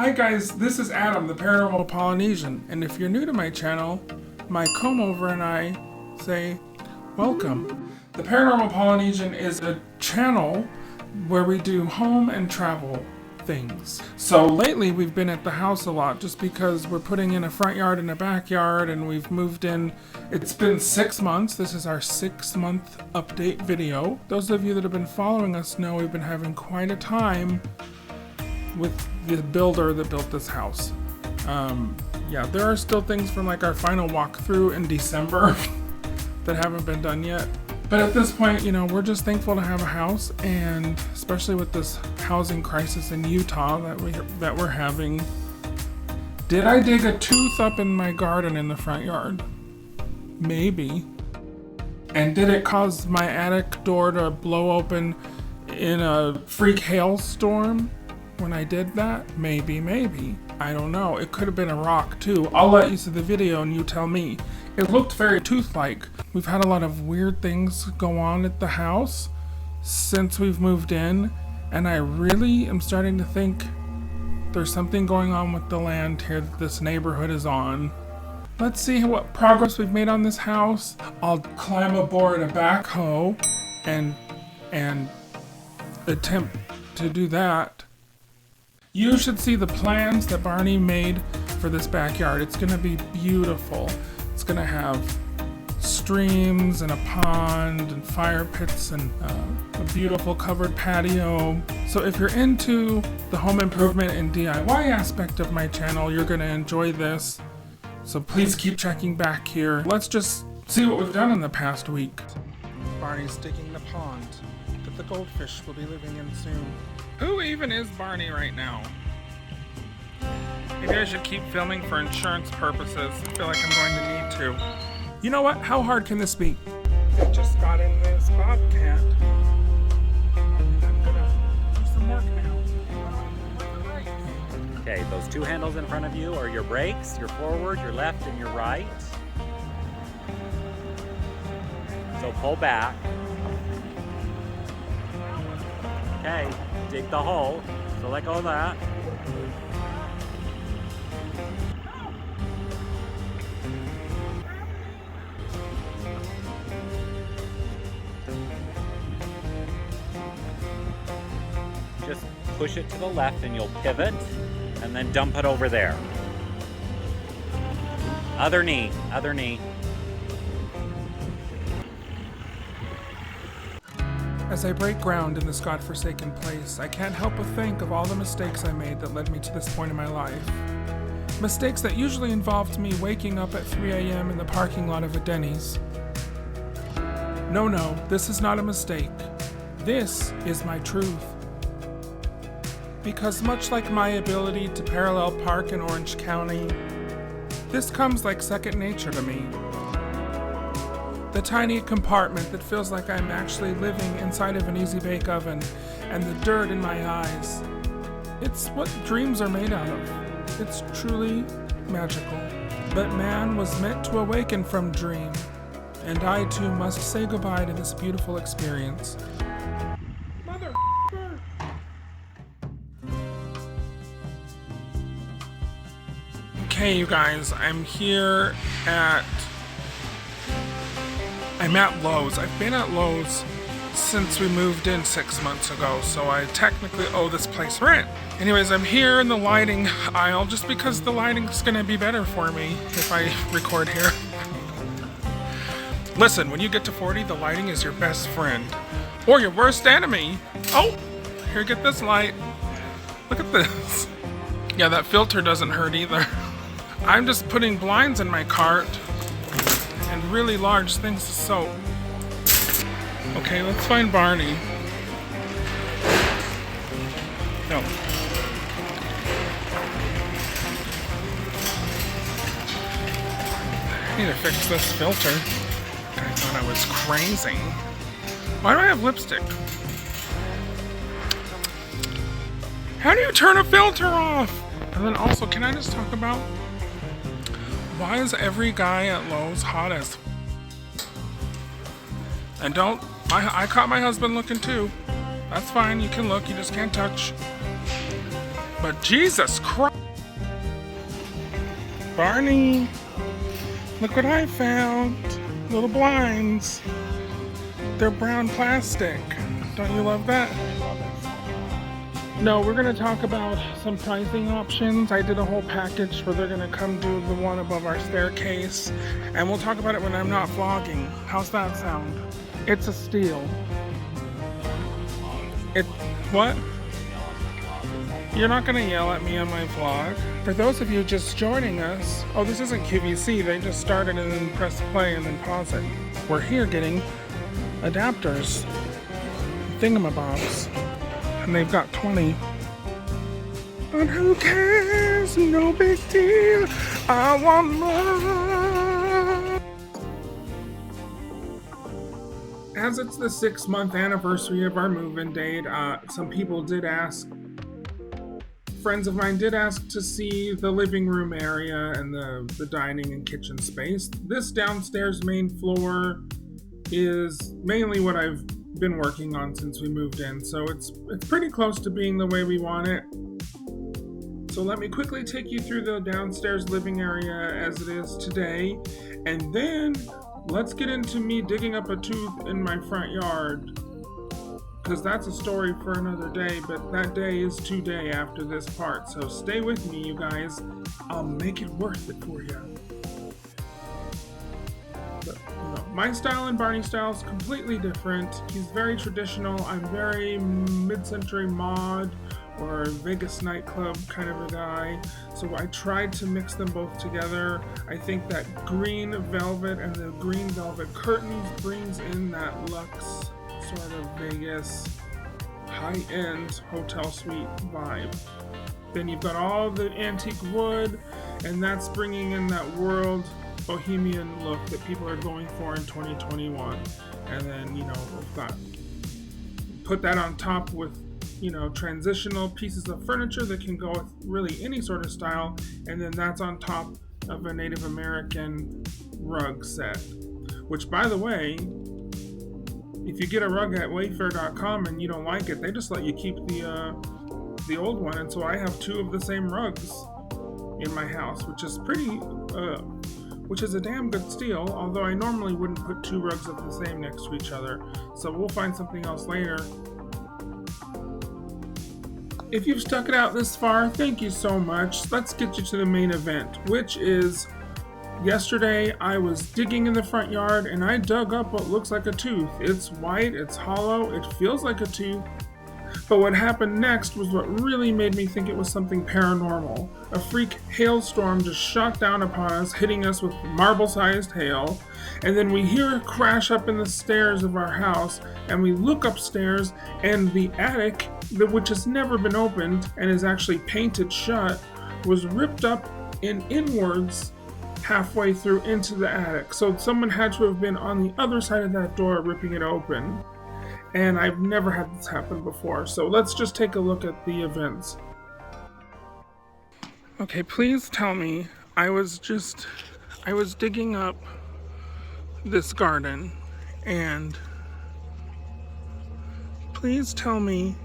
Hi guys, this is Adam, the Paranormal Polynesian, and if you're new to my channel, my comb-over and I say, welcome. The Paranormal Polynesian is a channel where we do home and travel things. So lately we've been at the house a lot just because we're putting in a front yard and a backyard and we've moved in. It's been 6 months. This is our 6-month update video. Those of you that have been following us know we've been having quite a time with the builder that built this house. Yeah, there are still things from like our final walkthrough in December that haven't been done yet. But at this point, you know, we're just thankful to have a house, and especially with this housing crisis in Utah that we're having. Did I dig a tooth up in my garden in the front yard? Maybe. And did it cause my attic door to blow open in a freak hailstorm when I did that? Maybe. I don't know. It could have been a rock too. I'll let you see the video and you tell me. It looked very tooth-like. We've had a lot of weird things go on at the house since we've moved in, and I really am starting to think there's something going on with the land here that this neighborhood is on. Let's see what progress we've made on this house. I'll climb aboard a backhoe and attempt to do that. You should see the plans that Barney made for this backyard. It's gonna be beautiful. It's gonna have streams and a pond and fire pits and a beautiful covered patio. So if you're into the home improvement and DIY aspect of my channel, you're gonna enjoy this. So please keep checking back here. Let's just see what we've done in the past week. Barney's digging the pond that the goldfish will be living in soon. Who even is Barney right now? Maybe I should keep filming for insurance purposes. I feel like I'm going to need to. You know what? How hard can this be? I just got in this bobcat. I'm gonna do some work now. Okay, those two handles in front of you are your brakes, your forward, your left, and your right. So pull back. Okay, dig the hole. So let go of that. Just push it to the left and you'll pivot and then dump it over there. Other knee, other knee. As I break ground in this godforsaken place, I can't help but think of all the mistakes I made that led me to this point in my life. Mistakes that usually involved me waking up at 3 a.m. in the parking lot of a Denny's. No, this is not a mistake. This is my truth. Because much like my ability to parallel park in Orange County, this comes like second nature to me. The tiny compartment that feels like I'm actually living inside of an easy bake oven, and the dirt in my eyes. It's what dreams are made out of. It's truly magical. But man was meant to awaken from dream, and I too must say goodbye to this beautiful experience. Okay, you guys, I'm at Lowe's. I've been at Lowe's since we moved in 6 months ago, so I technically owe this place rent. Anyways, I'm here in the lighting aisle just because the lighting's gonna be better for me if I record here. Listen, when you get to 40, the lighting is your best friend. Or your worst enemy. Oh, here, get this light. Look at this. Yeah, that filter doesn't hurt either. I'm just putting blinds in my cart and really large things of soap. Okay, let's find Barney. No. I need to fix this filter. I thought I was crazy. Why do I have lipstick? How do you turn a filter off? And then also, can I just talk about why is every guy at Lowe's hot as? And I caught my husband looking too. That's fine, you can look, you just can't touch. But Jesus Christ. Barney, look what I found. Little blinds. They're brown plastic. Don't you love that? No, we're going to talk about some pricing options. I did a whole package where they're going to come do the one above our staircase. And we'll talk about it when I'm not vlogging. How's that sound? It's a steal. What? You're not going to yell at me on my vlog. For those of you just joining us, oh, this isn't QVC. They just started and then press play and then pause it. We're here getting adapters, thingamabobs, and they've got 20. But who cares? No big deal. I want more. As it's the 6-month anniversary of our move-in date, some people did ask, friends of mine did ask to see the living room area and the dining and kitchen space. This downstairs main floor is mainly what I've been working on since we moved in, so it's pretty close to being the way we want it. So let me quickly take you through the downstairs living area as it is today, and then let's get into me digging up a tooth in my front yard, because that's a story for another day, but that day is today after this part, so stay with me, you guys. I'll make it worth it for you. My style and Barney's style is completely different. He's very traditional. I'm very mid-century mod or Vegas nightclub kind of a guy. So I tried to mix them both together. I think that green velvet and the green velvet curtains brings in that luxe sort of Vegas high-end hotel suite vibe. Then you've got all the antique wood, and that's bringing in that world bohemian look that people are going for in 2021. And then, we've got, put that on top with, transitional pieces of furniture that can go with really any sort of style. And then that's on top of a Native American rug set, which, by the way, if you get a rug at wayfair.com and you don't like it, they just let you keep the old one. And so I have 2 of the same rugs in my house, which is a damn good steal, although I normally wouldn't put 2 rugs of the same next to each other. So we'll find something else later. If you've stuck it out this far, thank you so much. Let's get you to the main event, which is yesterday I was digging in the front yard and I dug up what looks like a tooth. It's white, it's hollow, it feels like a tooth. But what happened next was what really made me think it was something paranormal. A freak hailstorm just shot down upon us, hitting us with marble-sized hail, and then we hear a crash up in the stairs of our house, and we look upstairs, and the attic, which has never been opened and is actually painted shut, was ripped up and inwards halfway through into the attic. So someone had to have been on the other side of that door ripping it open. And I've never had this happen before, so let's just take a look at the events. Okay, please tell me, I was digging up this garden, and please tell me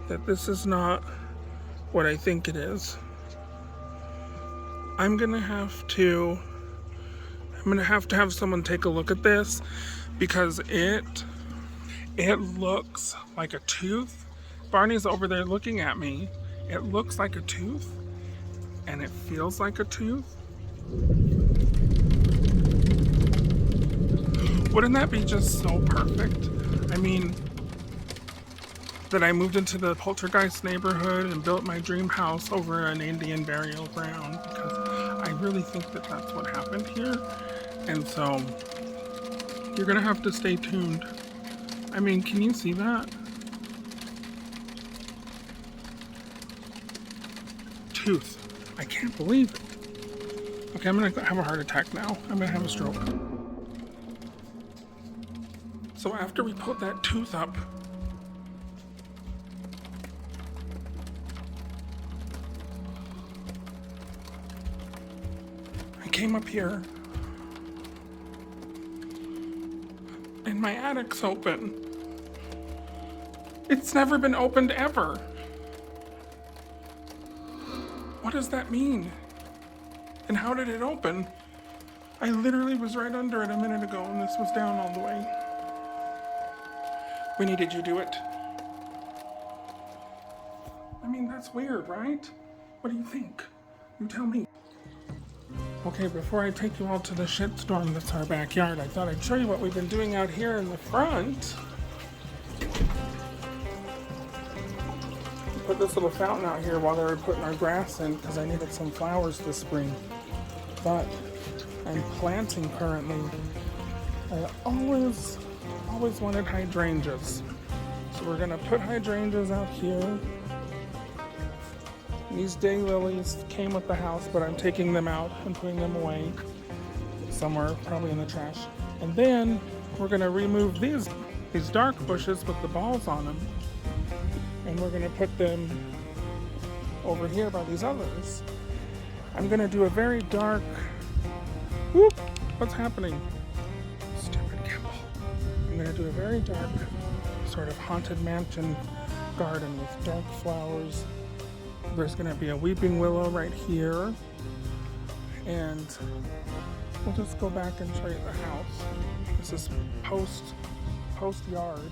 that this is not what I think it is. I'm gonna have to have someone take a look at this, because it looks like a tooth. Barney's over there looking at me. It looks like a tooth, and it feels like a tooth. Wouldn't that be just so perfect? I mean, that I moved into the Poltergeist neighborhood and built my dream house over an Indian burial ground, because I really think that that's what happened here. And so, you're gonna have to stay tuned. I mean, can you see that? Tooth. I can't believe it. Okay, I'm gonna have a heart attack now. I'm gonna have a stroke. So after we put that tooth up, I came up here and my attic's open. It's never been opened ever. What does that mean? And how did it open? I literally was right under it a minute ago and this was down all the way. Winnie, did you do it? I mean, that's weird, right? What do you think? You tell me. Okay, before I take you all to the shitstorm that's our backyard, I thought I'd show you what we've been doing out here in the front. Put this little fountain out here while they were putting our grass in because I needed some flowers this spring. But I'm planting currently. I always wanted hydrangeas. So we're gonna put hydrangeas out here. These daylilies came with the house, but I'm taking them out and putting them away somewhere, probably in the trash. And then we're gonna remove these dark bushes with the balls on them. And we're gonna put them over here by these others. I'm gonna do a very dark, whoop, what's happening? Stupid Kimball. I'm gonna do a very dark, sort of haunted mansion garden with dark flowers. There's gonna be a weeping willow right here. And we'll just go back and show you the house. This is post yard.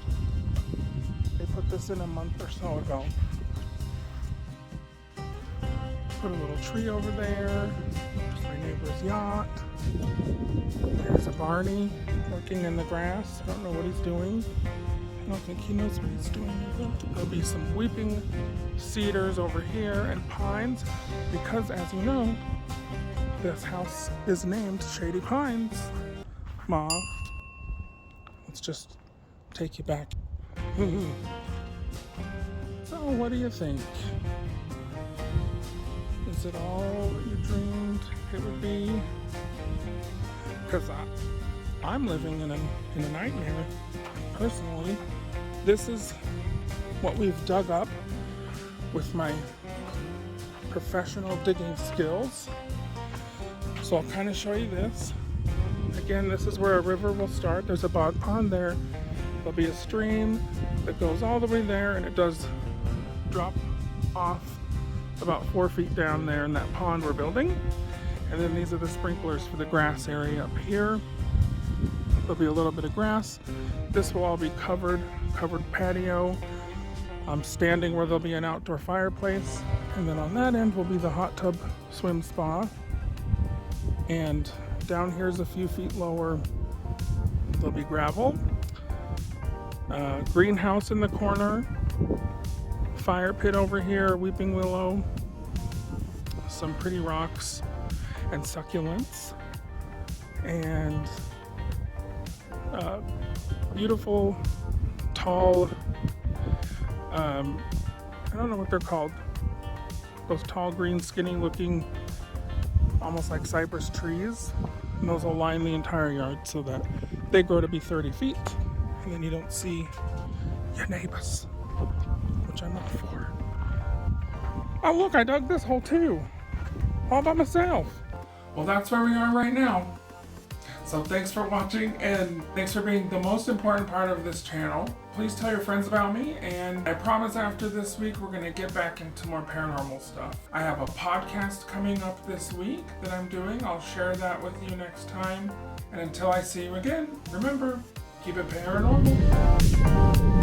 They put this in a month or so ago. Put a little tree over there. There's my neighbor's yacht. There's a Barney working in the grass. I don't know what he's doing. I don't think he knows what he's doing either. There'll be some weeping cedars over here and pines because, as you know, this house is named Shady Pines. Ma, let's just take you back. So, what do you think? Is it all that you dreamed it would be? Because I'm living in a nightmare, personally. This is what we've dug up with my professional digging skills. So I'll kind of show you this. Again, this is where a river will start. There's a bog pond there. There'll be a stream that goes all the way there, and it does drop off about 4 feet down there in that pond we're building. And then these are the sprinklers for the grass area up here. There'll be a little bit of grass. This will all be covered patio. I'm standing where there'll be an outdoor fireplace. And then on that end will be the hot tub swim spa. And down here is a few feet lower. There'll be gravel. Greenhouse in the corner. Fire pit over here, weeping willow. Some pretty rocks and succulents. And beautiful, tall, I don't know what they're called. Those tall, green, skinny looking, almost like cypress trees. And those will line the entire yard so that they grow to be 30 feet. And then you don't see your neighbors, which I'm all for. Oh look, I dug this hole too, all by myself. Well, that's where we are right now. So thanks for watching, and thanks for being the most important part of this channel. Please tell your friends about me, and I promise after this week we're gonna get back into more paranormal stuff. I have a podcast coming up this week that I'm doing. I'll share that with you next time. And until I see you again, remember, keep it paranormal.